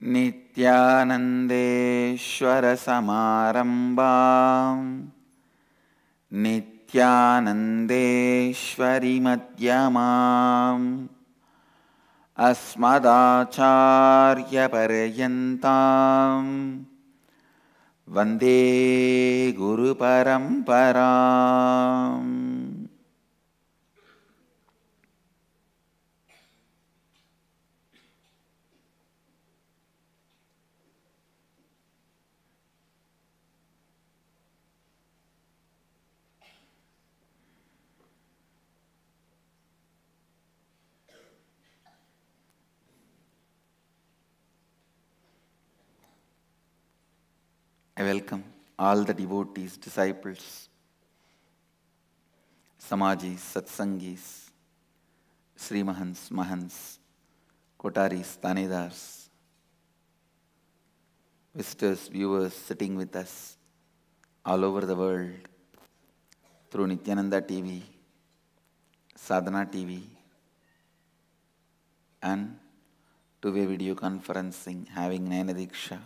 नित्यानन्देश्वर समारम्भाम् नित्यानन्देश्वरि मध्यमाम् अस्मदाचार्यपर्यन्ताम् वन्दे गुरुपरम्पराम्। I welcome all the devotees, disciples, Samajis, Satsangis, Sri Mahants, Mahants, Kotaris, Tanedars, visitors, viewers sitting with us all over the world through Nityananda TV, Sadhana TV, and two-way video conferencing, having Nayana Diksha.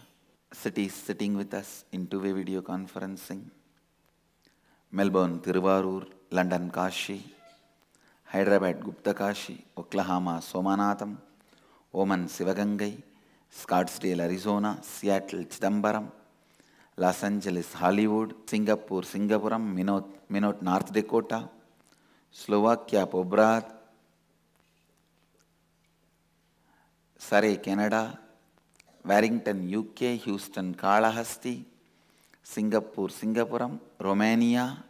Cities sitting with us in two-way video conferencing: Melbourne, Tiruvarur, London, Kashi, Hyderabad, Gupta Kashi, Oklahoma, Somanatham, Oman, Sivagangai, Scottsdale, Arizona, Seattle, Chidambaram, Los Angeles, Hollywood, Singapore, Singapuram, Minot, North Dakota, Slovakia, Pobrad, Surrey, Canada, Warrington, UK, Houston, Kalahasti, Singapore, Singapuram, Romania,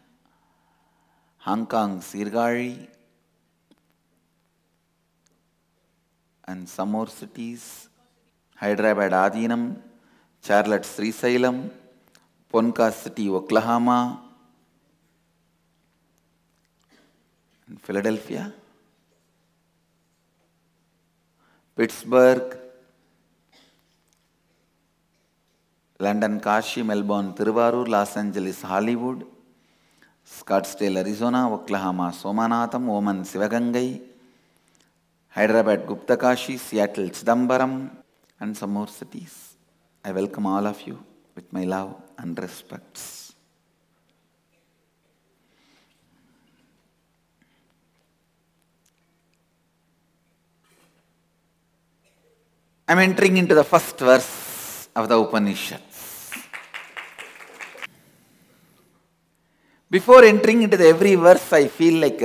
Hong Kong, Sirgari, and some more cities: Hyderabad, Adinam, Charlotte, Srisailam, Ponca City, Oklahoma, and Philadelphia, Pittsburgh, London, Kashi, Melbourne, Tiruvarur, Los Angeles, Hollywood, Scottsdale, Arizona, Oklahoma, Somanatham, Oman, Sivagangai, Hyderabad, Gupta Kashi, Seattle, Chidambaram, and some more cities. I welcome all of you with my love and respects. I am entering into the first verse of the Upanishad. Before entering into every verse, I feel like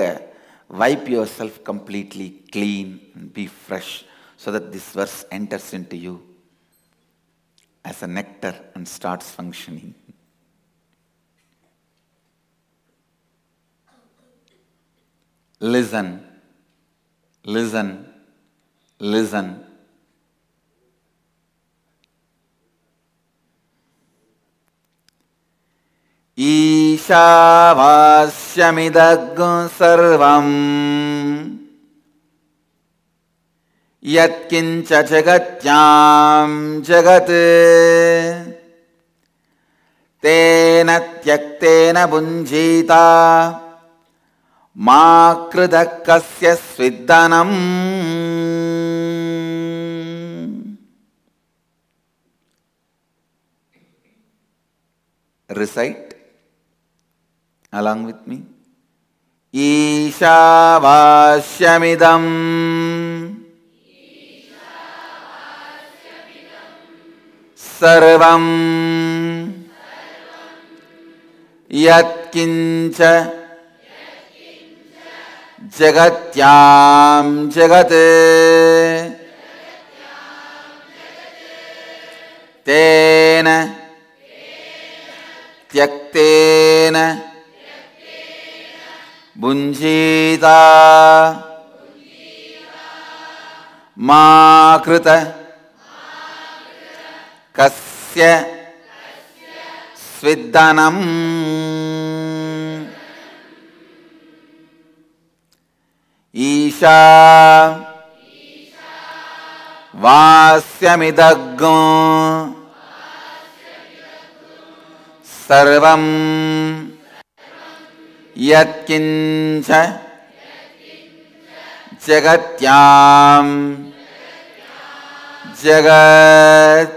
wipe yourself completely clean and be fresh, so that this verse enters into you as a nectar and starts functioning. Listen, listen, listen. Ishavashyamidagum sarvam yatkincha jagatyam jagat tena tyaktena bunjita ma krudakasya sviddanam. Recite along with me. Ishavashyamidam sarvam yatkincha jagatyam jagat tena tyaktena bunjita ma krita kasya sviddanam. Isha vasyamidagum sarvam yatkincha jagatyam जगत्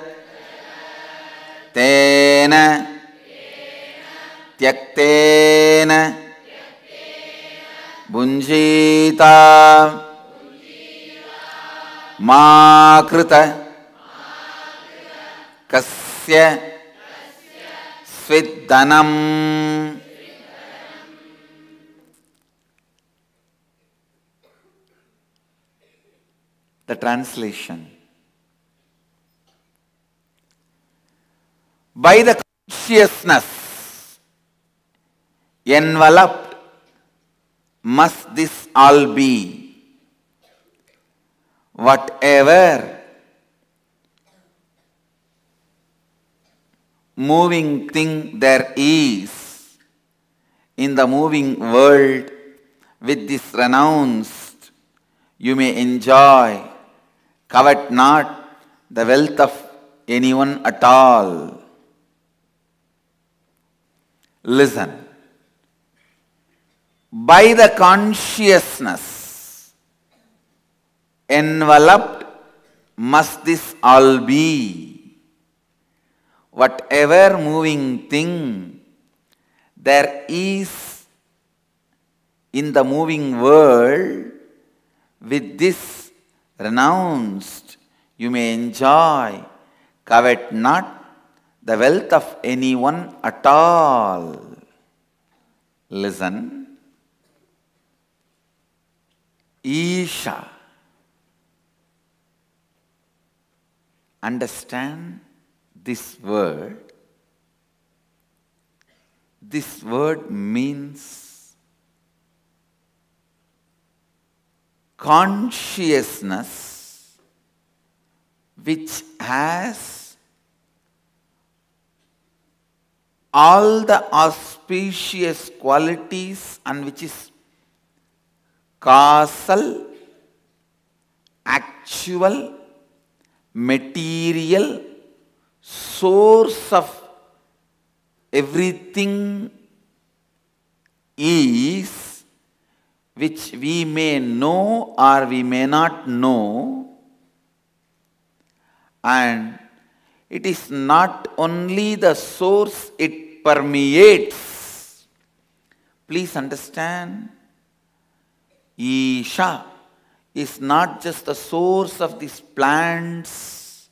तेन त्यक्तेन भुञ्जीता मा कृत कस्य स्विद्धनम्. The translation: by the consciousness enveloped must this all be. Whatever moving thing there is in the moving world, with this renounced, you may enjoy. Covet not the wealth of anyone at all. Listen. By the consciousness enveloped must this all be. Whatever moving thing there is in the moving world, with this renounced, you may enjoy. Covet not the wealth of anyone at all. Listen. Isha. Understand this word. This word means consciousness which has all the auspicious qualities and which is causal, actual, material, source of everything is, which we may know or we may not know, and it is not only the source, it permeates. Please understand, Isha is not just the source of these plants,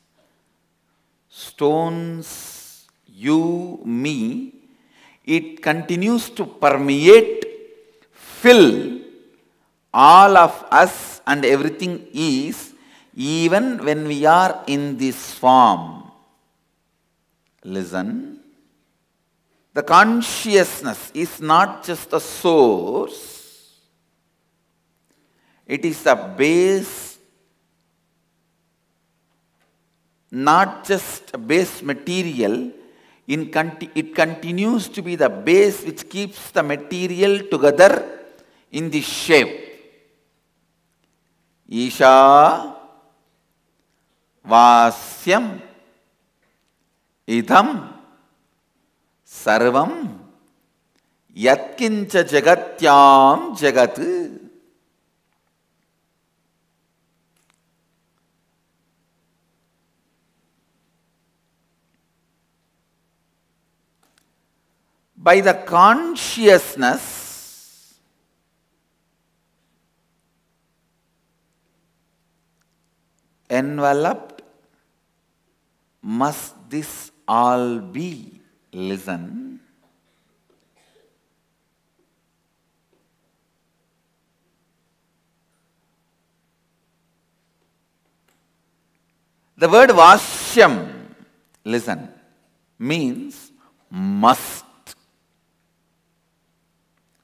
stones, you, me. It continues to permeate, fill all of us and everything is, even when we are in this form. Listen. The consciousness is not just the source. It is the base, not just a base material. It continues to be the base which keeps the material together in this shape. Isha Vasyam Idham Sarvam Yatkincha Jagatyam Jagat. By the consciousness enveloped must this all be. Listen. The word Vashyam, listen, means must.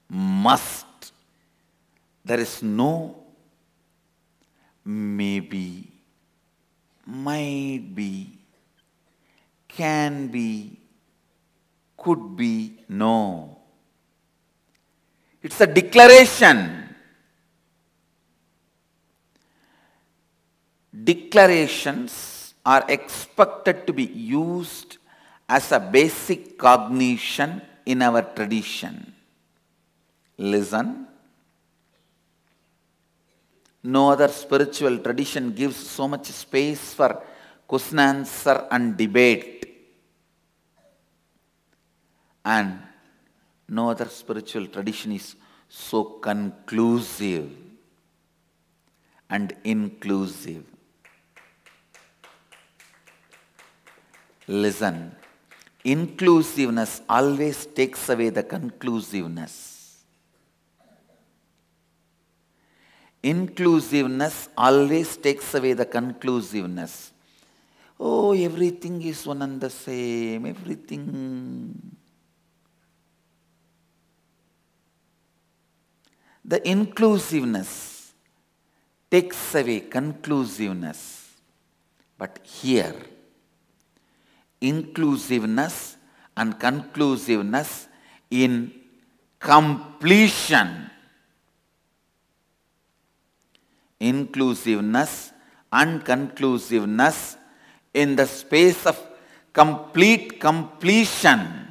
Must. There is no maybe, might be, can be, could be. No. It's a declaration. Declarations are expected to be used as a basic cognition in our tradition. Listen. No other spiritual tradition gives so much space for question answer and debate. And no other spiritual tradition is so conclusive and inclusive. Listen, inclusiveness always takes away the conclusiveness. Inclusiveness always takes away the conclusiveness. Oh, everything is one and the same, everything. The inclusiveness takes away conclusiveness. But here, inclusiveness and conclusiveness in completion. Inclusiveness and conclusiveness in the space of complete completion.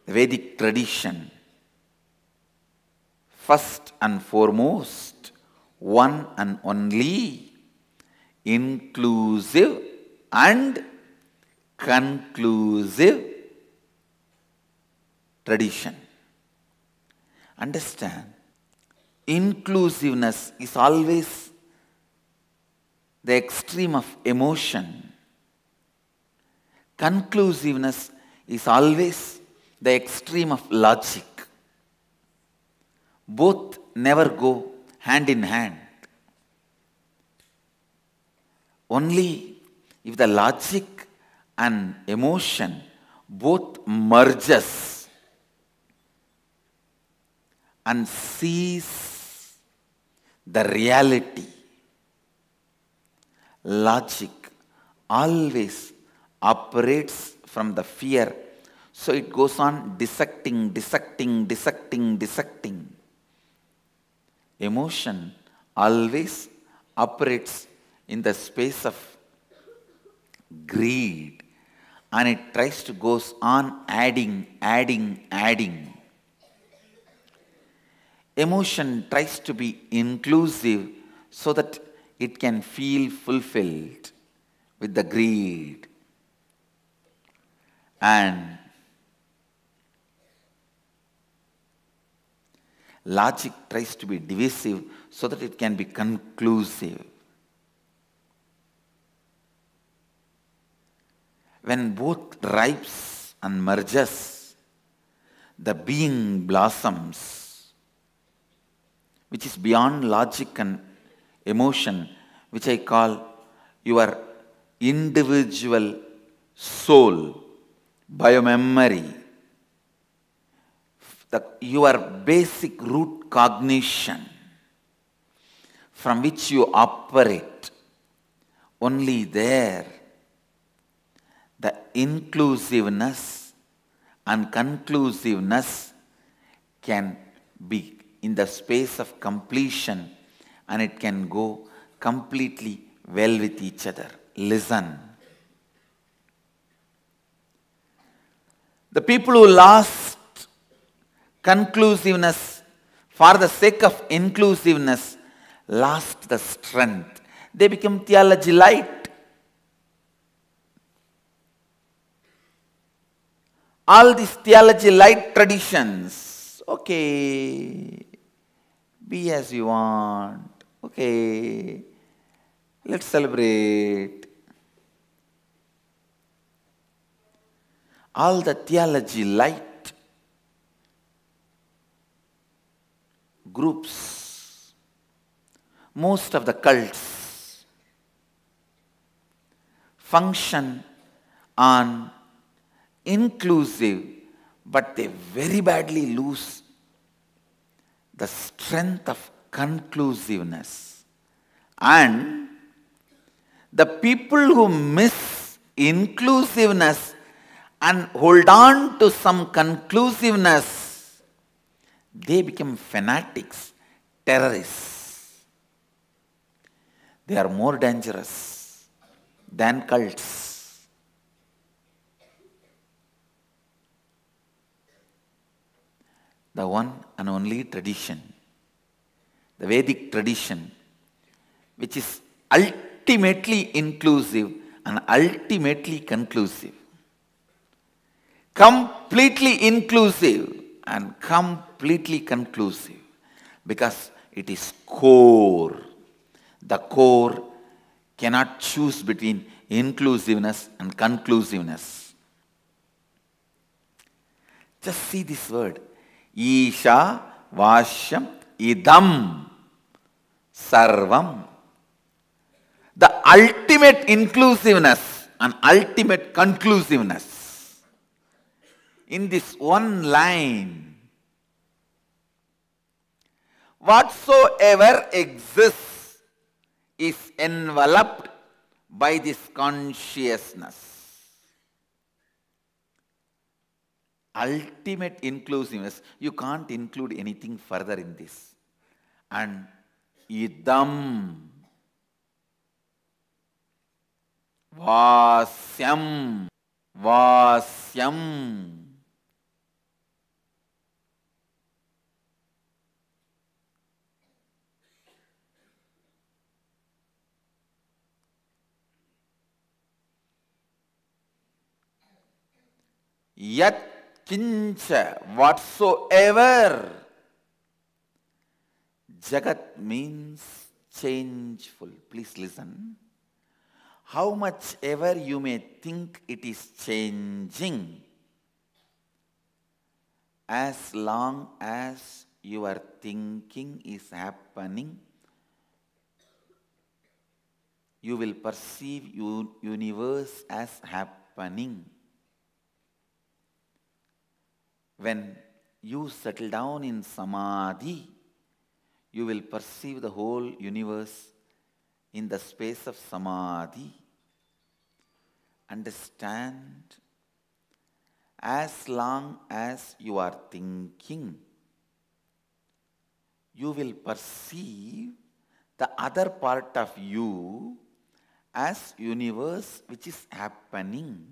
The Vedic tradition, first and foremost, one and only, inclusive and conclusive tradition. Understand, inclusiveness is always the extreme of emotion. Conclusiveness is always the extreme of logic. Both never go hand in hand. Only if the logic and emotion both merges and sees the reality. Logic always operates from the fear, so it goes on dissecting. Emotion always operates in the space of greed, and it tries to goes on adding. Emotion tries to be inclusive so that it can feel fulfilled with the greed. And logic tries to be divisive so that it can be conclusive. When both ripes and merges, the being blossoms, which is beyond logic and emotion, which I call your individual soul, biomemory, your basic root cognition from which you operate. Only there the inclusiveness and conclusiveness can be in the space of completion, and it can go completely well with each other. Listen. The people who lost conclusiveness for the sake of inclusiveness lost the strength. They become theology light. All these theology light traditions, okay, be as you want, okay, let's celebrate. All the theology light groups, most of the cults function on inclusive, but they very badly lose the strength of conclusiveness. And the people who miss inclusiveness and hold on to some conclusiveness, they become fanatics, terrorists. They are more dangerous than cults. The one and only tradition, the Vedic tradition, which is ultimately inclusive and ultimately conclusive. Completely inclusive and completely conclusive, because it is core. The core cannot choose between inclusiveness and conclusiveness. Just see this word. Isha Vashyam Idam Sarvam. The ultimate inclusiveness and ultimate conclusiveness in this one line. Whatsoever exists is enveloped by this consciousness. Ultimate inclusiveness. You can't include anything further in this. And idam vasyam vasyam. Yat kincha, whatsoever. Jagat means changeful. Please listen. How much ever you may think it is changing, as long as your thinking is happening, you will perceive universe as happening. When you settle down in samadhi, you will perceive the whole universe in the space of samadhi. Understand, as long as you are thinking, you will perceive the other part of you as universe which is happening.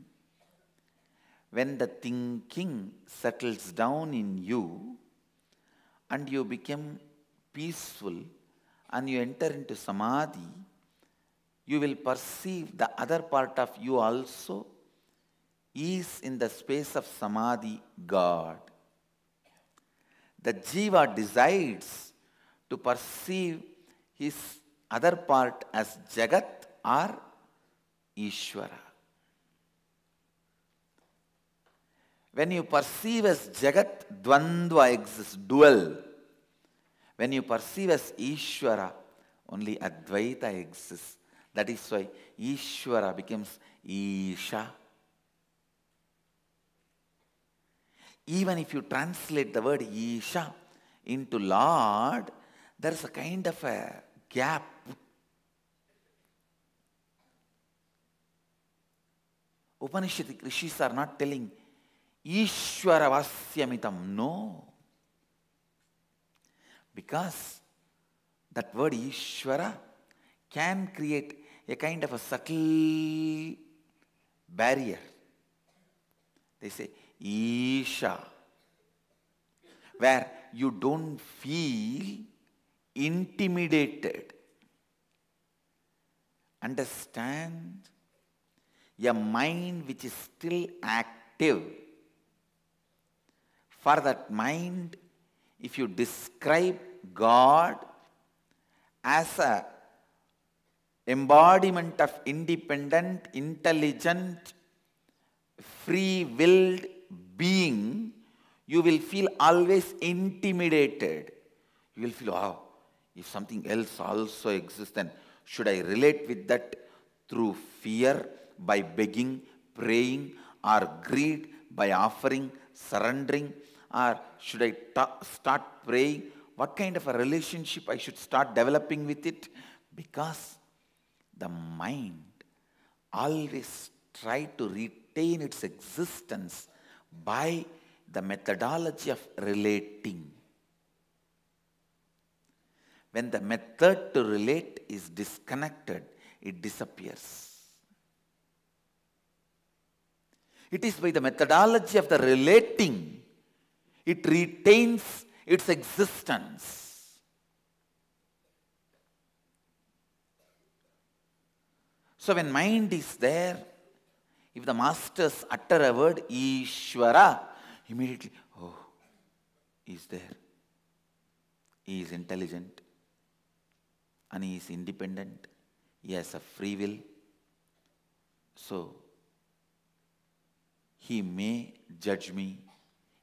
When the thinking settles down in you and you become peaceful and you enter into samadhi, you will perceive the other part of you also is in the space of samadhi, God. The jiva decides to perceive his other part as Jagat or Ishvara. When you perceive as Jagat, Dvandva exists, dual. When you perceive as Ishvara, only Advaita exists. That is why Ishvara becomes Isha. Even if you translate the word Isha into Lord, there is a kind of a gap. Upanishadic rishis are not telling Ishvara Vasyamitam. No. Because that word Ishvara can create a kind of a subtle barrier. They say Isha, where you don't feel intimidated. Understand? A mind which is still active. For that mind, if you describe God as a embodiment of independent, intelligent, free-willed being, you will feel always intimidated. You will feel, oh, if something else also exists, then should I relate with that through fear, by begging, praying, or greed, by offering, surrendering, or should I start praying? What kind of a relationship I should start developing with it? Because the mind always tries to retain its existence by the methodology of relating. When the method to relate is disconnected, it disappears. It is by the methodology of the relating, it retains its existence. So when mind is there, if the masters utter a word, Ishvara, immediately, oh, he is there. He is intelligent and he is independent. He has a free will. So he may judge me.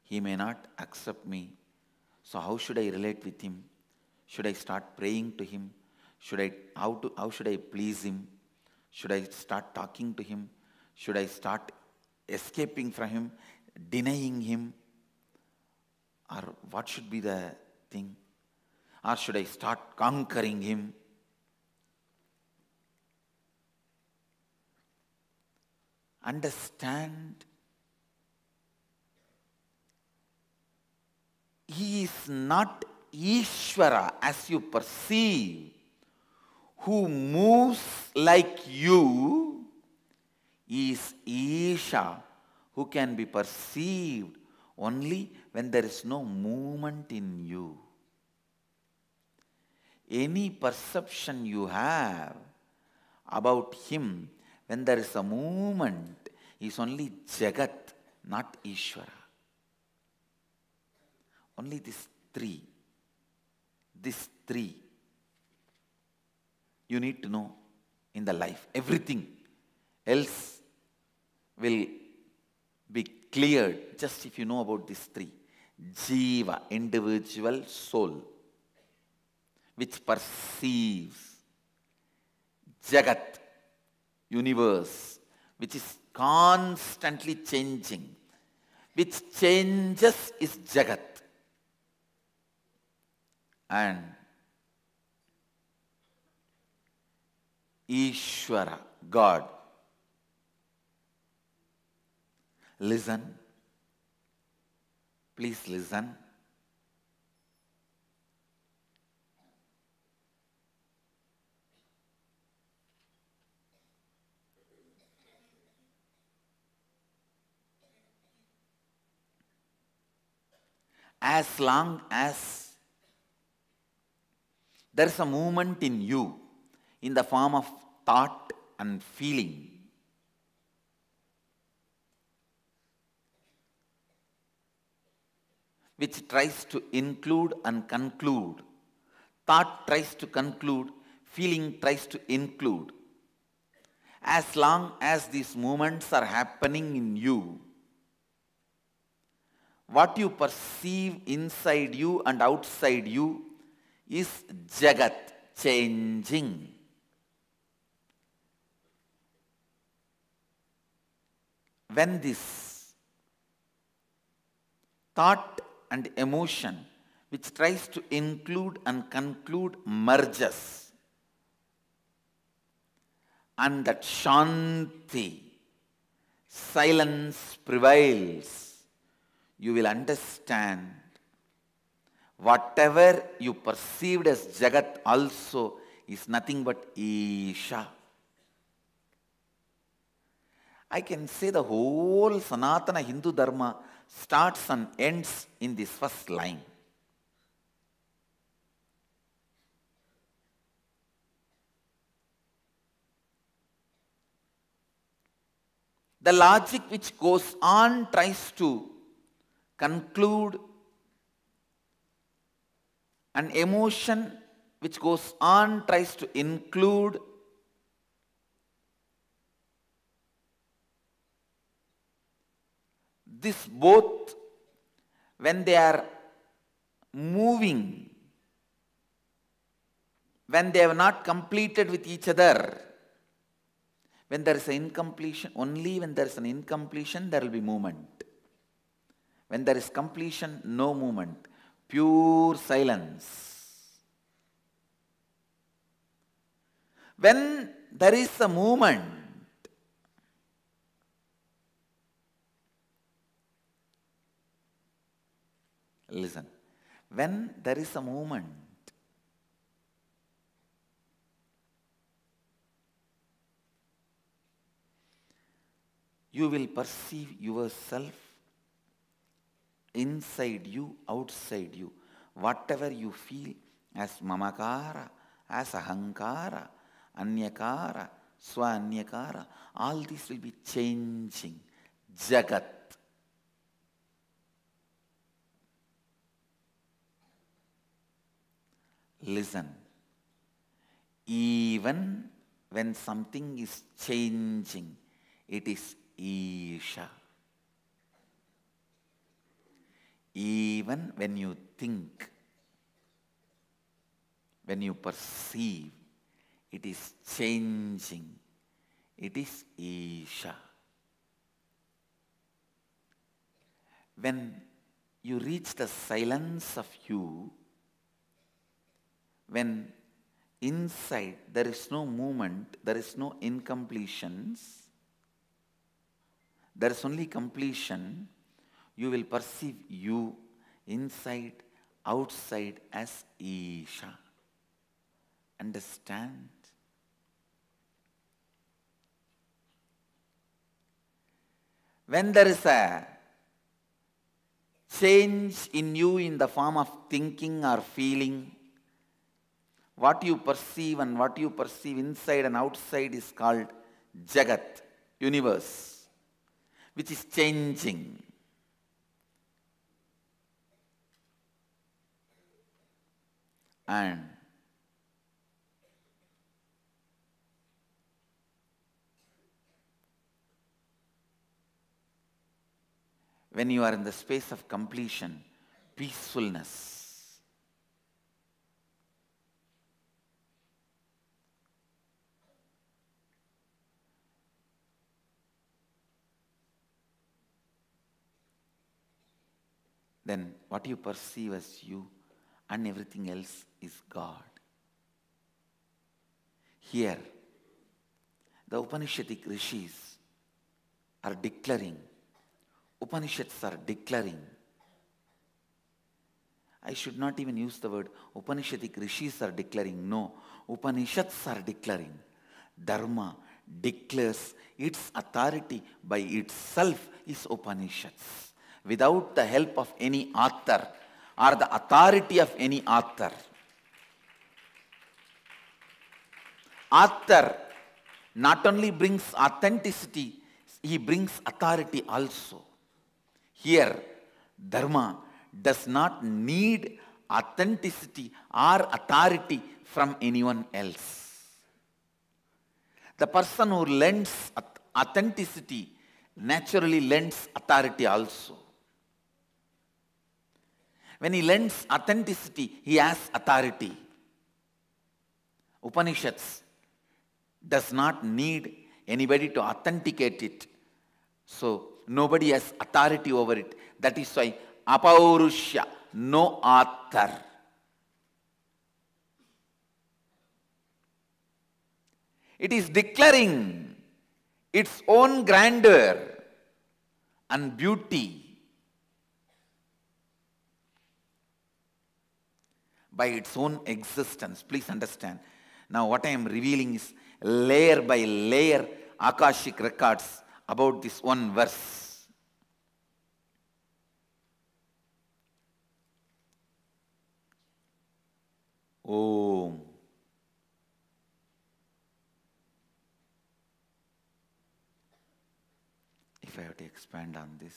He may not accept me. So how should I relate with him? Should I start praying to him? How should I please him? Should I start talking to him? Should I start escaping from him, denying him? Or what should be the thing? Or should I start conquering him? Understand, he is not Ishvara as you perceive, who moves like you. He is Isha, who can be perceived only when there is no movement in you. Any perception you have about him, when there is a movement, is only Jagat, not Ishvara. Only these three you need to know in the life. Everything else will be cleared just if you know about these three. Jiva, individual soul, which perceives. Jagat, universe, which is constantly changing. Which changes is Jagat. And Ishvara, God. Listen. Please listen. As long as there is a movement in you in the form of thought and feeling, which tries to include and conclude. Thought tries to conclude, feeling tries to include. As long as these movements are happening in you, what you perceive inside you and outside you is Jagat, changing. When this thought and emotion, which tries to include and conclude, merges, and that Shanti, silence prevails, you will understand whatever you perceived as Jagat also is nothing but Isha. I can say the whole Sanatana Hindu Dharma starts and ends in this first line. The logic which goes on tries to conclude, an emotion which goes on tries to include, this both, when they are moving, when they have not completed with each other, when there is an incompletion, only when there is an incompletion there will be movement. When there is completion, no movement, pure silence. When there is a movement, listen, when there is a movement, you will perceive yourself inside you, outside you. Whatever you feel as mamakara, as ahankara, anyakara, Swa, Anyakara, all these will be changing. Jagat. Listen. Even when something is changing, it is Isha. Even when you think, when you perceive, it is changing, it is Isha. When you reach the silence of you, when inside there is no movement, there is no incompletions, there is only completion, you will perceive you inside, outside as Isha. Understand? When there is a change in you in the form of thinking or feeling, what you perceive and what you perceive inside and outside is called Jagat, universe, which is changing. And when you are in the space of completion, peacefulness, then what you perceive as you and everything else is God. Here, the Upanishadic rishis are declaring, Upanishads are declaring, I should not even use the word Upanishadic rishis are declaring, no, Upanishads are declaring. Dharma declares its authority by itself is Upanishads, without the help of any author or the authority of any author. Author not only brings authenticity, he brings authority also. Here, Dharma does not need authenticity or authority from anyone else. The person who lends authenticity naturally lends authority also. When he lends authenticity, he has authority. Upanishads does not need anybody to authenticate it. So, nobody has authority over it. That is why Apaurushya, no author. It is declaring its own grandeur and beauty by its own existence. Please understand. Now what I am revealing is layer by layer Akashic records about this one verse. Om. If I have to expand on this.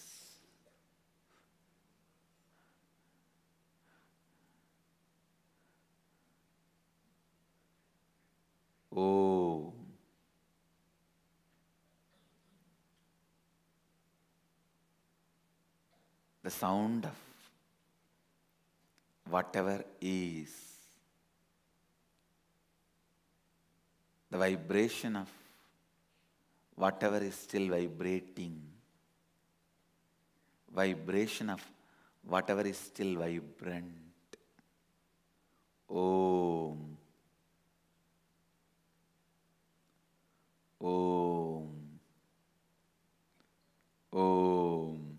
Om. The sound of whatever is. The vibration of whatever is still vibrating. Vibration of whatever is still vibrant. Om. Om. Om.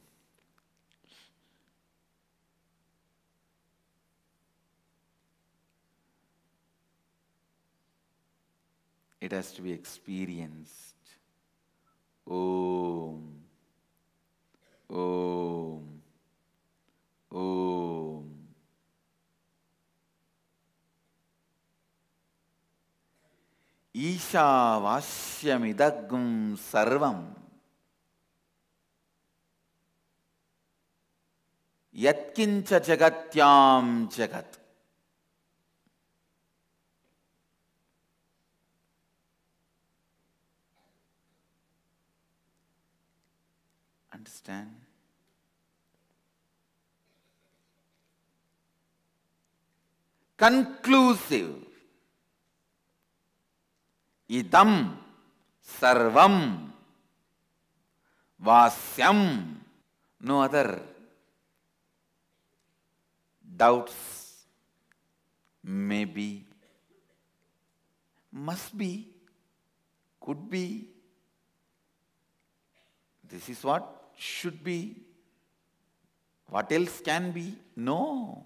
It has to be experienced. Om. Om. Om. Ishavashyamidagum sarvam yatkincha jagatyam jagat. Understand? Conclusive. Idam sarvam vasyam. No other doubts, maybe, must be, could be. This is what should be. What else can be? No.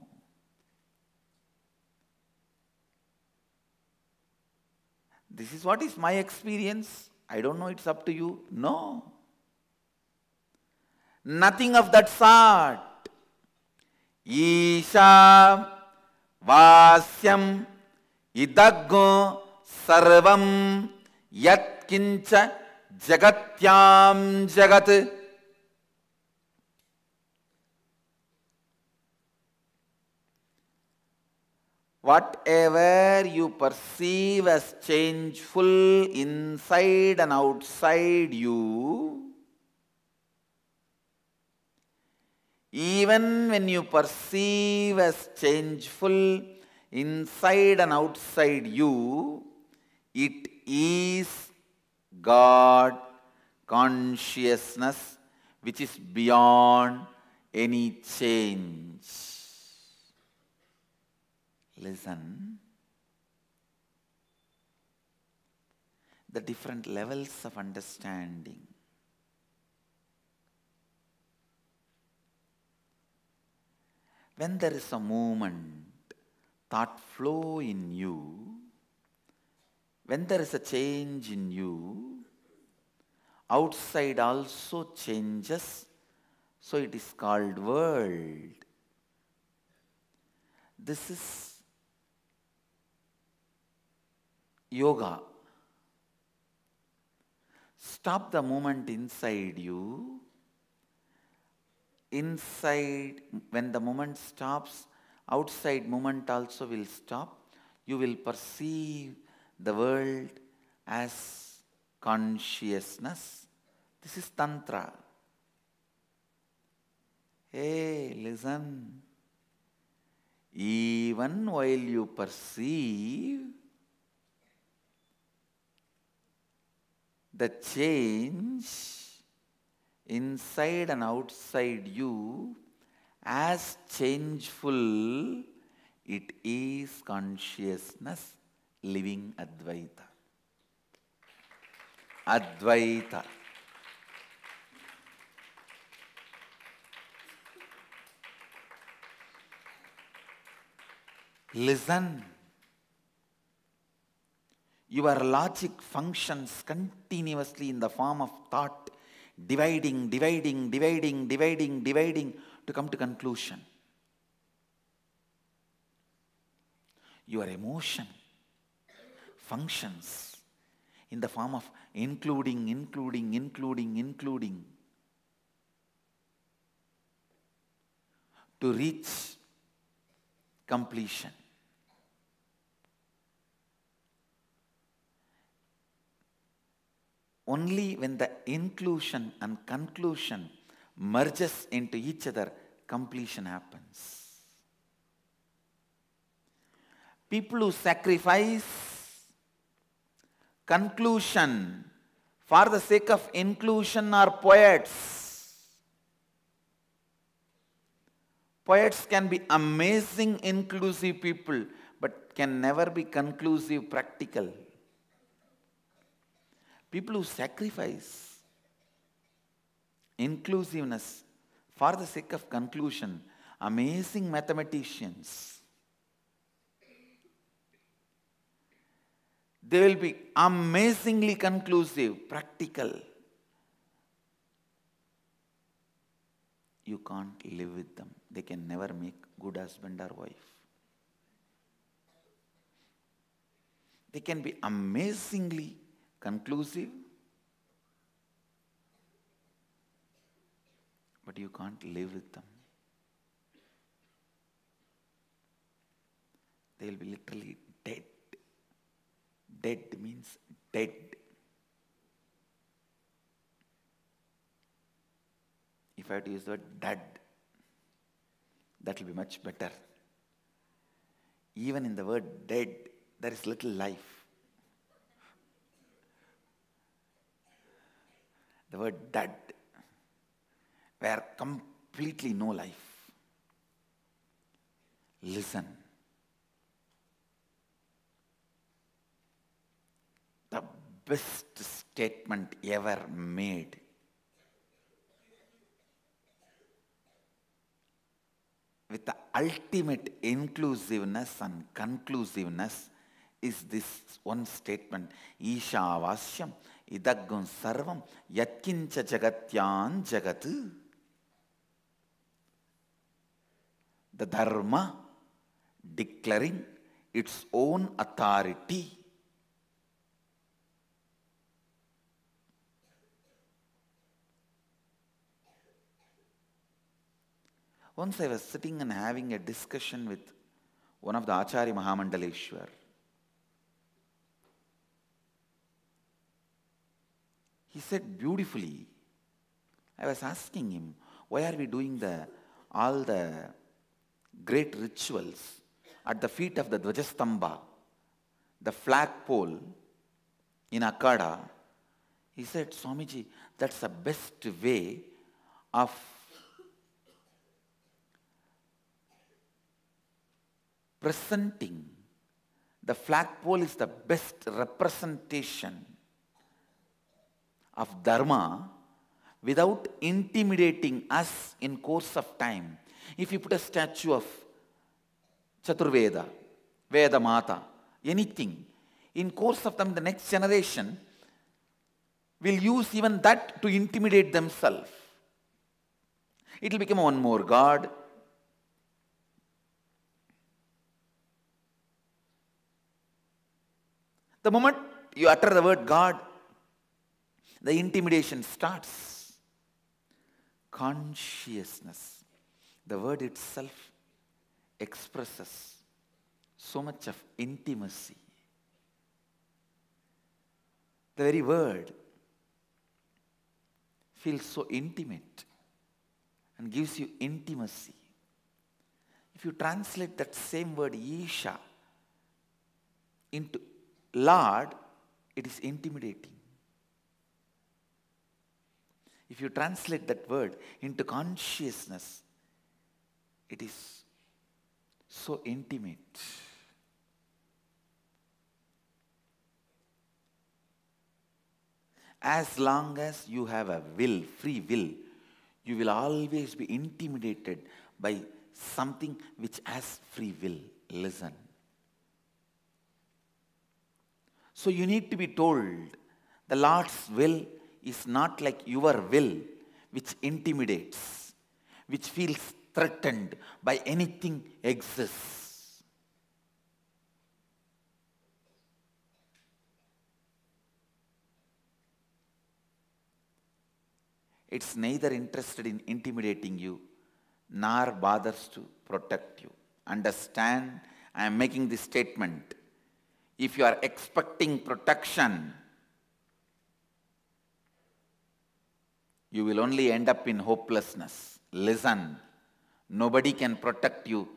This is what is my experience. I don't know, it's up to you. No. Nothing of that sort. Isha vasyam idaggo sarvam yat kincha jagatyam jagat. Whatever you perceive as changeful inside and outside you, even when you perceive as changeful inside and outside you, it is God consciousness which is beyond any change. Listen. The different levels of understanding. When there is a movement, thought flow in you, when there is a change in you, outside also changes, so it is called world. This is yoga. Stop the movement inside you. Inside, when the movement stops, outside movement also will stop. You will perceive the world as consciousness. This is Tantra. Hey, listen. Even while you perceive the change inside and outside you as changeful, it is consciousness living Advaita. Advaita. Listen. Your logic functions continuously in the form of thought, dividing to come to conclusion. Your emotion functions in the form of including to reach completion. Only when the inclusion and conclusion merges into each other, completion happens. People who sacrifice conclusion for the sake of inclusion are poets. Poets can be amazing inclusive people, but can never be conclusive practical. People who sacrifice inclusiveness for the sake of conclusion, amazing mathematicians. They will be amazingly conclusive, practical. You can't live with them. They can never make good husband or wife. They can be amazingly conclusive, but you can't live with them. They will be literally dead. Dead means dead. If I had to use the word dead, that will be much better. Even in the word dead, there is little life. The word dead, where completely no life. Listen. The best statement ever made. With the ultimate inclusiveness and conclusiveness is this one statement. Isha vasyam idaggun sarvam yatkincha jagatyan jagat. The dharma declaring its own authority. Once I was sitting and having a discussion with one of the Acharya Mahamandaleshwar. He said beautifully, I was asking him, why are we doing all the great rituals at the feet of the Dvajastamba, the flagpole in Akada? He said, Swamiji, that's the best way of presenting. The flagpole is the best representation of Dharma without intimidating us in course of time. If you put a statue of Chaturveda, Veda Mata, anything, in course of time the next generation will use even that to intimidate themselves. It will become one more god. The moment you utter the word God, the intimidation starts. Consciousness. The word itself expresses so much of intimacy. The very word feels so intimate and gives you intimacy. If you translate that same word Isha into Lord, it is intimidating. If you translate that word into consciousness, it is so intimate. As long as you have a will, free will, you will always be intimidated by something which has free will. Listen. So you need to be told the Lord's will is not like your will, which intimidates, which feels threatened by anything exists. It's neither interested in intimidating you, nor bothers to protect you. Understand, I am making this statement. If you are expecting protection, you will only end up in hopelessness. Listen, nobody can protect you.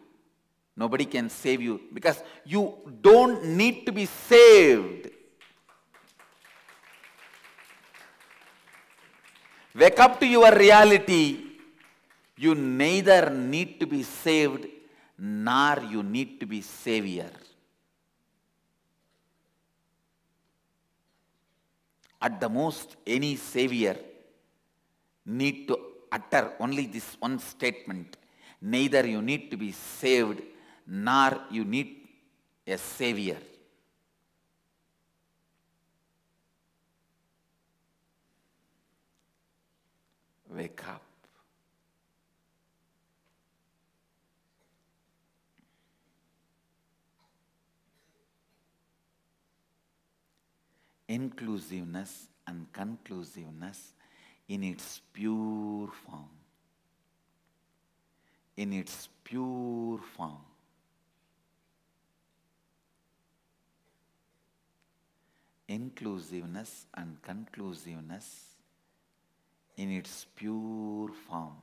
Nobody can save you because you don't need to be saved. Wake up to your reality. You neither need to be saved nor you need to be savior. At the most, any savior need to utter only this one statement. Neither you need to be saved nor you need a savior. Wake up. inclusiveness and conclusiveness in its pure form. In its pure form. Inclusiveness and conclusiveness in its pure form.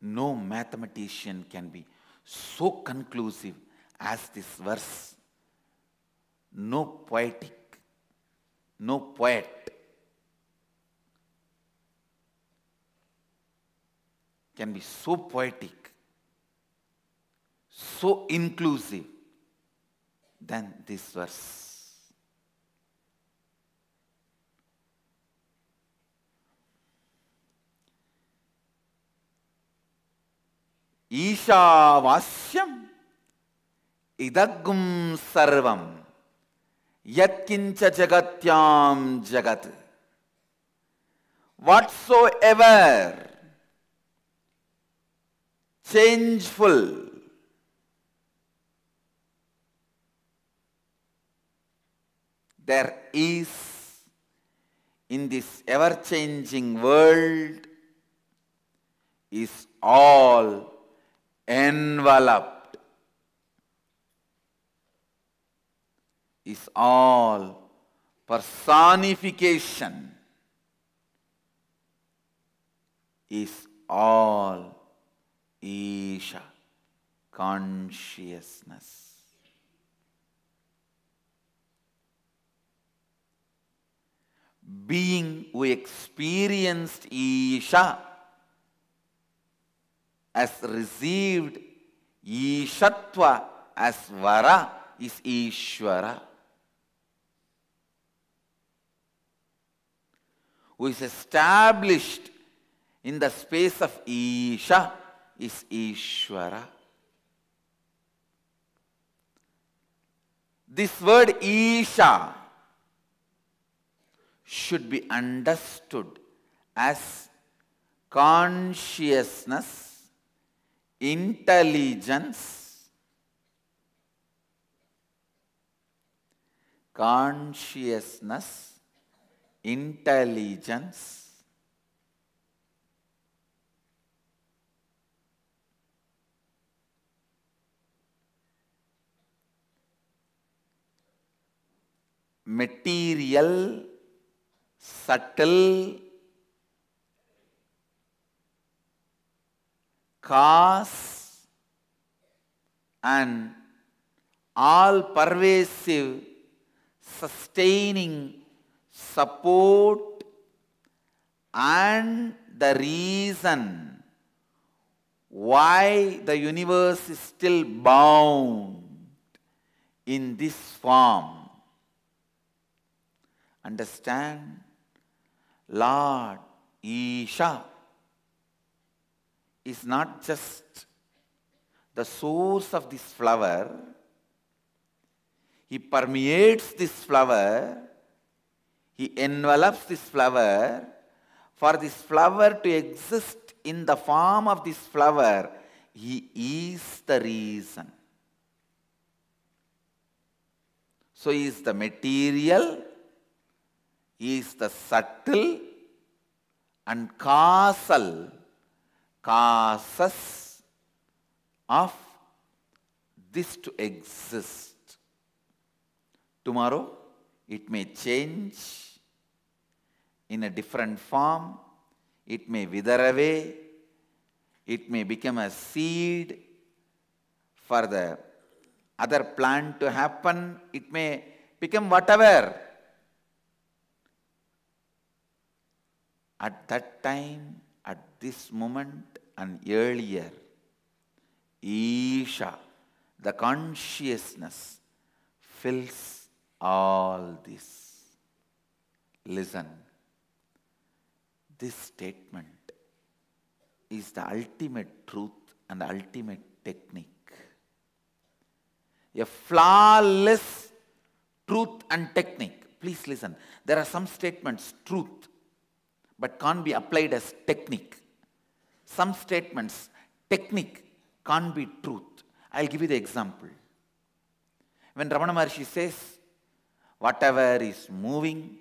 No mathematician can be so conclusive as this verse. No poet can be so poetic, so inclusive than this verse. Ishavasyam idagum sarvam yatkincha jagatyam jagat. Whatsoever changeful, there is in this ever-changing world is all enveloped, is all personification, is all Isha, consciousness. Being who experienced Isha as received Ishatva as Vara is Ishvara. Who is established in the space of Isha is Ishvara. This word Isha should be understood as consciousness, intelligence, consciousness, intelligence, material, subtle, cause, and all-pervasive, sustaining support, and the reason why the universe is still bound in this form. Understand? Lord Isha is not just the source of this flower. He permeates this flower. He envelops this flower. For this flower to exist in the form of this flower, He is the reason. So He is the material, He is the subtle and causal causes of this to exist. Tomorrow it may change in a different form, it may wither away, it may become a seed for the other plant to happen, it may become whatever. At that time, at this moment and earlier, Isha, the consciousness, fills all this. Listen, this statement is the ultimate truth and the ultimate technique. A flawless truth and technique. Please listen. There are some statements, truth, but can't be applied as technique. Some statements, technique, can't be truth. I'll give you the example. When Ramana Maharshi says, whatever is moving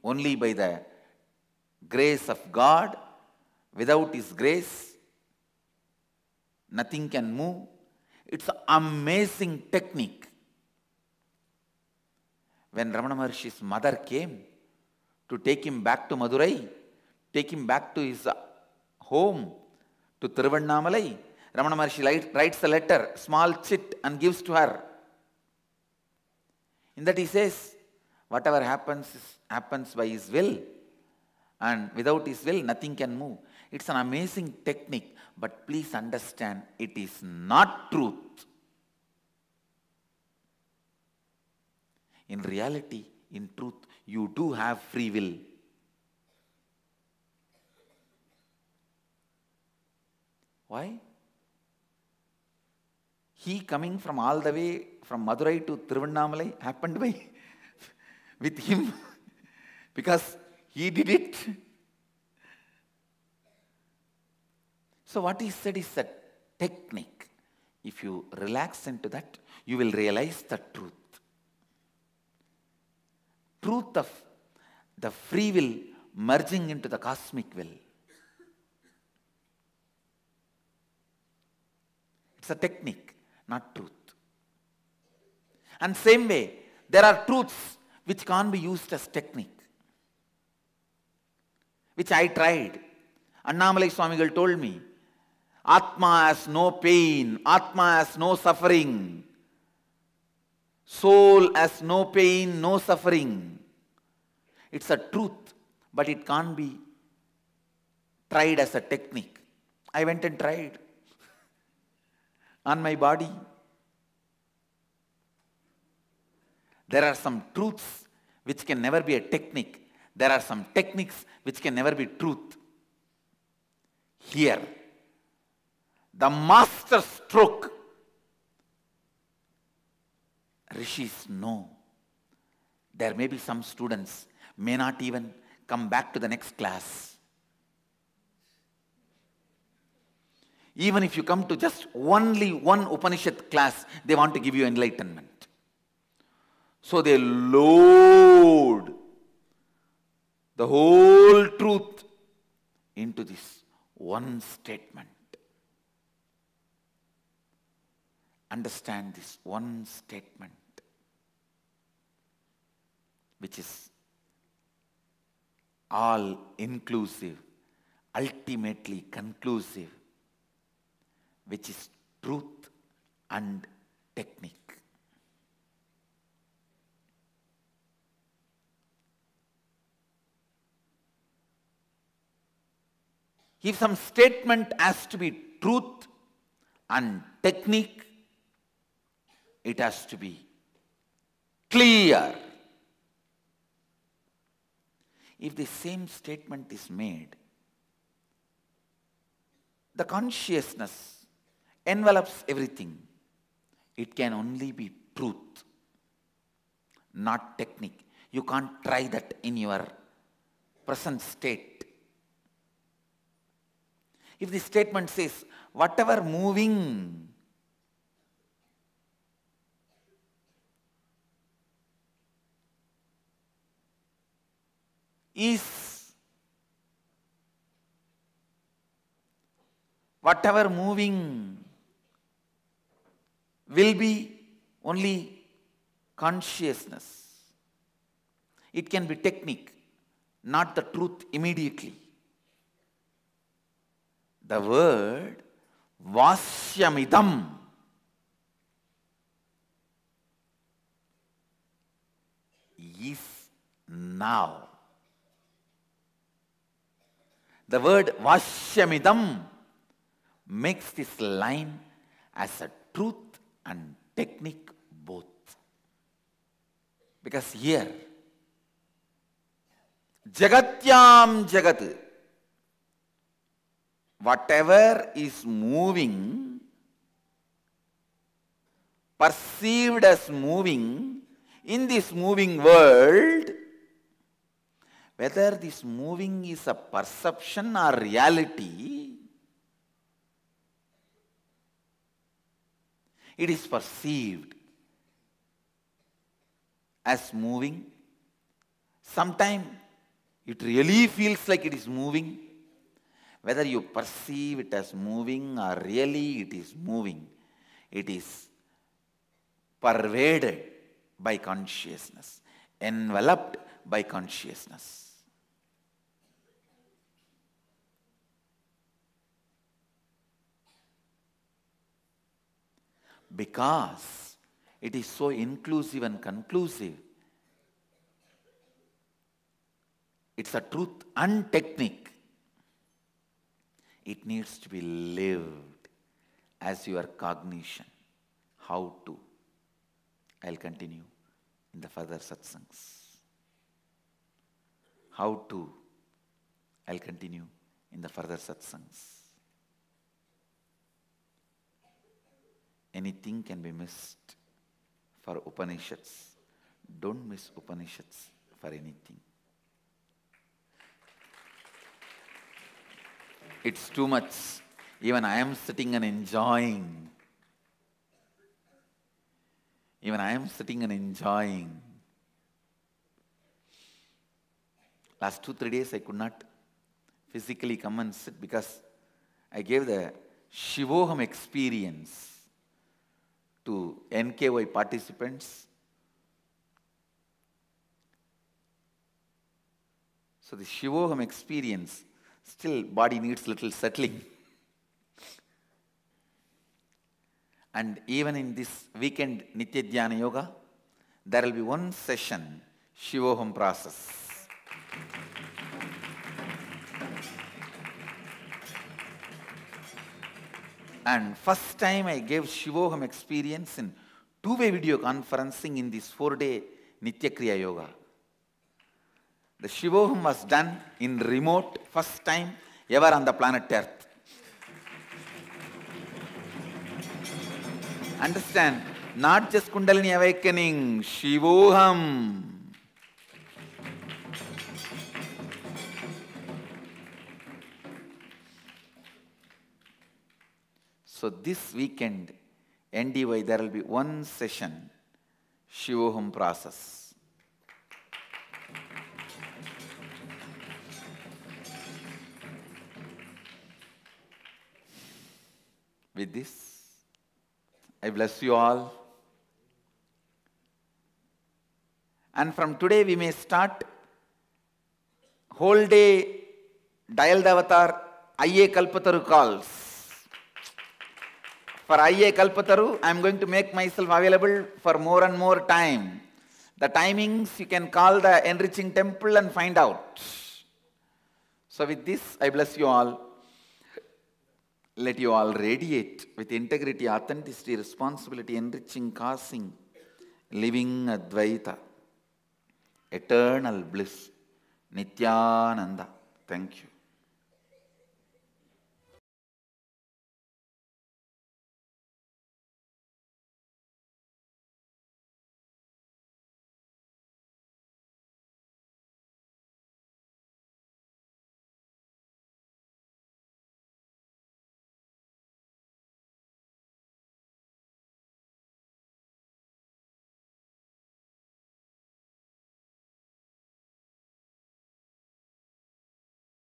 only by the grace of God. Without His grace, nothing can move. It's an amazing technique. When Ramana Maharshi's mother came to take him back to Madurai, take him back to his home, to Tiruvannamalai, Ramana Maharshi writes a letter, small chit, and gives to her. In that he says, whatever happens by His will, and without His will, nothing can move. It's an amazing technique, but please understand, it is not truth. In reality, in truth, you do have free will. Why? He coming from all the way from Madurai to Tiruvannamalai happened by with him because he did it. So what he said is a technique. If you relax into that, you will realize the truth. Truth of the free will merging into the cosmic will. It's a technique, not truth. And same way, there are truths which can't be used as technique, which I tried. Annamalai Swamigal told me, Atma has no pain, Atma has no suffering, soul has no pain, no suffering. It's a truth, but it can't be tried as a technique. I went and tried on my body. There are some truths which can never be a technique. There are some techniques which can never be truth. Here, the master stroke, rishis know. There may be some students may not even come back to the next class. Even if you come to just only one Upanishad class, they want to give you enlightenment. So they load the whole truth into this one statement. Understand this one statement, which is all inclusive, ultimately conclusive, which is truth and technique. If some statement has to be truth and technique, it has to be clear. If the same statement is made, the consciousness envelops everything. It can only be truth, not technique. You can't try that in your present state. If the statement says, whatever moving is, whatever moving will be only consciousness. It can be technique, not the truth immediately. The word Vasyamidam is now. The word Vasyamidam makes this line as a truth and technique both. Because here, Jagatyam Jagat, whatever is moving, perceived as moving, in this moving world, whether this moving is a perception or reality, It is perceived as moving. Sometimes it really feels like it is moving. Whether you perceive it as moving or really it is moving, it is pervaded by consciousness, enveloped by consciousness. Because it is so inclusive and conclusive, it's a truth and technique. It needs to be lived as your cognition. How to? I'll continue in the further satsangs. How to? I'll continue in the further satsangs. Anything can be missed for Upanishads. Don't miss Upanishads for anything. It's too much. Even I am sitting and enjoying. Even I am sitting and enjoying. Last 2-3 days I could not physically come and sit because I gave the Shivoham experience to NKY participants. So the Shivoham experience, still body needs little settling. And even in this weekend Nitya Dhyana Yoga, there will be one session, Shivoham process. And first time I gave Shivoham experience in two-way video conferencing in this 4-day Nitya Kriya Yoga. The Shivoham was done in remote, first time ever on the planet Earth. Understand, not just Kundalini awakening, Shivoham. So this weekend, NDY, there will be one session, Shivoham process. With this, I bless you all. And from today we may start whole day Dialed Avatar IA Kalpataru calls. For IA Kalpataru, I am going to make myself available for more and more time. The timings you can call the Enriching Temple and find out. So with this, I bless you all. Let you all radiate with integrity, authenticity, responsibility, enriching, causing, living Advaita, eternal bliss, Nityananda. Thank you.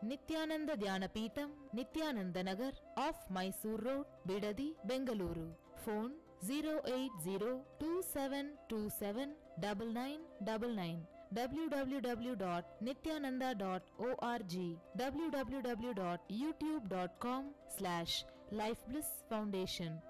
Nityananda Dhyanapitham, Nityananda Nagar, off Mysore Road, Bidadi, Bengaluru. Phone 08027279999. www.nityananda.org. www.youtube.com/Life Bliss Foundation.